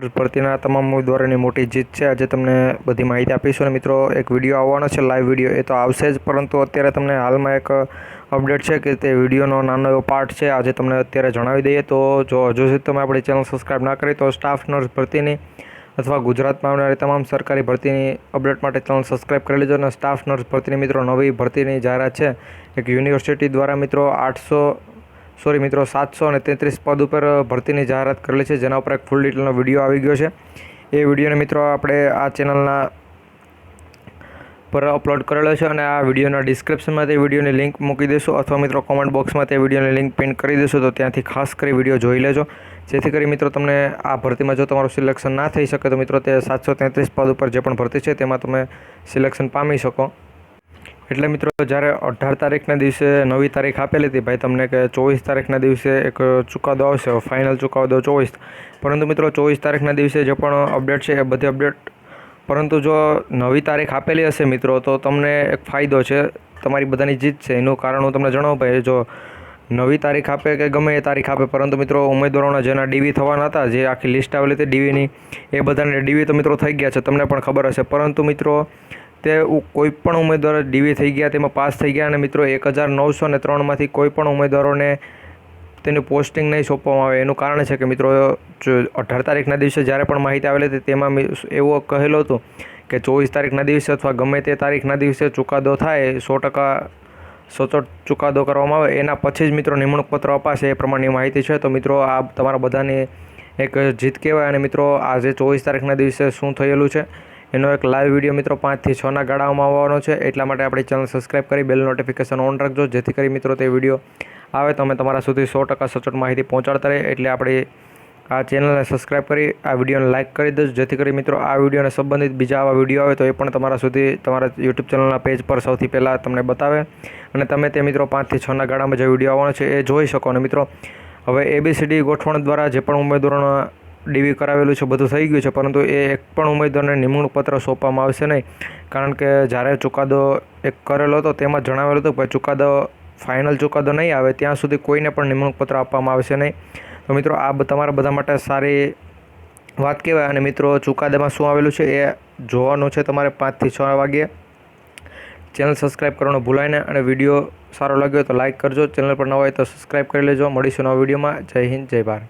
ભરતીના તમામ ઉમેદવારોની મોટી જીત છે। આજે તમને બધી માહિતી આપીશું અને મિત્રો એક વિડીયો આવવાનો છે, લાઈવ વિડીયો એ તો આવશે જ, પરંતુ અત્યારે તમને હાલમાં એક અપડેટ છે કે તે વિડીયોનો નાનો એવો પાર્ટ છે, આજે તમને અત્યારે જણાવી દઈએ। તો જો હજુ સુધી તમે આપણી ચેનલ સબસ્ક્રાઈબ ના કરી તો સ્ટાફ નર્સ ભરતીની અથવા ગુજરાતમાં આવનારી તમામ સરકારી ભરતીની અપડેટ માટે ચેનલ સબસ્ક્રાઈબ કરી લેજો। અને સ્ટાફ નર્સ ભરતીની મિત્રો નવી ભરતીની જાહેરાત છે, એક યુનિવર્સિટી દ્વારા મિત્રો 733 પદ ઉપર ભરતીની જાહેરાત કરેલી છે, જેના ઉપર એક ફૂલ ડિટેલનો વિડીયો આવી ગયો છે। એ વિડીયોને મિત્રો આપણે આ ચેનલના પર અપલોડ કરેલો છે અને આ વિડીયોના ડિસ્ક્રિપ્શનમાં તે વિડીયોની લિંક મૂકી દઈશું અથવા મિત્રો કોમેન્ટ બોક્સમાં તે વિડીયોની લિંક પિન કરી દઈશું, તો ત્યાંથી ખાસ કરી વિડીયો જોઈ લેજો, જેથી કરી મિત્રો તમને આ ભરતીમાં જો તમારું સિલેક્શન ના થઈ શકે તો મિત્રો તે 733 પદ ઉપર જે પણ ભરતી છે તેમાં તમે સિલેક્શન પામી શકો। એટલે મિત્રો જ્યારે 18 તારીખના દિવસે નવી તારીખ આપેલી હતી ભાઈ તમને કે 24 તારીખના દિવસે એક ચુકાદો આવશે, ફાઇનલ ચુકાદો 24, પરંતુ મિત્રો 24 તારીખના દિવસે જે પણ અપડેટ છે એ બધી અપડેટ, પરંતુ જો નવી તારીખ આપેલી હશે મિત્રો તો તમને એક ફાયદો છે, તમારી બધાની જીત છે। એનું કારણ હું તમને જણાવું ભાઈ, જો નવી તારીખ આપે કે ગમે એ તારીખ આપે, પરંતુ મિત્રો ઉમેદવારોના જેના ડીવી થવાના હતા, જે આખી લિસ્ટ આવેલી હતી ડીવીની, એ બધાને ડીવી તો મિત્રો થઈ ગયા છે, તમને પણ ખબર હશે, પરંતુ મિત્રો તે કોઈ પણ ઉમેદવાર ડીવી થઈ ગયા, તેમાં પાસ થઈ ગયા અને મિત્રો 1903માંથી કોઈ પણ ઉમેદવારોને તેનું પોસ્ટિંગ નહીં સોંપવામાં આવે। એનું કારણ છે કે મિત્રો 18 તારીખના દિવસે જ્યારે પણ માહિતી આવેલી હતી તેમાં એવું કહેલું હતું કે 24 તારીખના દિવસે અથવા ગમે તે તારીખના દિવસે ચુકાદો થાય, 100% સચોટ ચુકાદો કરવામાં આવે, એના પછી જ મિત્રો નિમણૂક પત્ર અપાશે, એ પ્રમાણની માહિતી છે। તો મિત્રો આ તમારા બધાની એક જીત કહેવાય। અને મિત્રો આજે 24 તારીખના દિવસે શું થયેલું છે એનો એક લાઈવ વિડીયો મિત્રો 5 થી 6ના ગાળામાં આવવાનો છે, એટલા માટે આપણી ચેનલ સબસ્ક્રાઈબ કરી બેલ નોટિફિકેશન ઓન રાખજો, જેથી કરી મિત્રો તે વિડીયો આવે તો અમે તમારા સુધી 100% સચોટ માહિતી પહોંચાડતા રહીએ। એટલે આપણી આ ચેનલને સબસ્ક્રાઈબ કરી આ વિડીયોને લાઇક કરી દેજો, જેથી કરી મિત્રો આ વિડીયોને સંબંધિત બીજા આવા વિડીયો આવે તો એ પણ તમારા સુધી તમારા યુટ્યુબ ચેનલના પેજ પર સૌથી પહેલાં તમને બતાવે અને તમે તે મિત્રો 5 થી 6ના ગાળામાં જે વિડીયો આવવાનો છે એ જોઈ શકો। અને મિત્રો હવે ABCD ગોઠવણ દ્વારા જે પણ ઉમેદવારોના ડીવી કરાવેલું છે બધું થઈ ગયું છે, પરંતુ એ એક પણ ઉમેદવારને નિમણૂક પત્ર સોંપવામાં આવશે નહીં, કારણ કે જ્યારે ચુકાદો એક કરેલો હતો તેમાં જણાવેલું હતું કે ચુકાદો ફાઇનલ ચુકાદો નહીં આવે ત્યાં સુધી કોઈને પણ નિમણૂક પત્ર આપવામાં આવશે નહીં। તો મિત્રો આ તમારા બધા માટે સારી વાત કહેવાય। અને મિત્રો ચુકાદામાં શું આવેલું છે એ જોવાનું છે તમારે 5 થી 6 વાગ્યે। ચેનલ સબસ્ક્રાઈબ કરવાનું ભૂલાય નહીં અને વિડીયો સારો લાગ્યો તો લાઇક કરજો, ચેનલ પર નવા હોય તો સબસ્ક્રાઈબ કરી લેજો। મળીશું નવા વિડીયોમાં। જય હિન્દ, જય ભારત।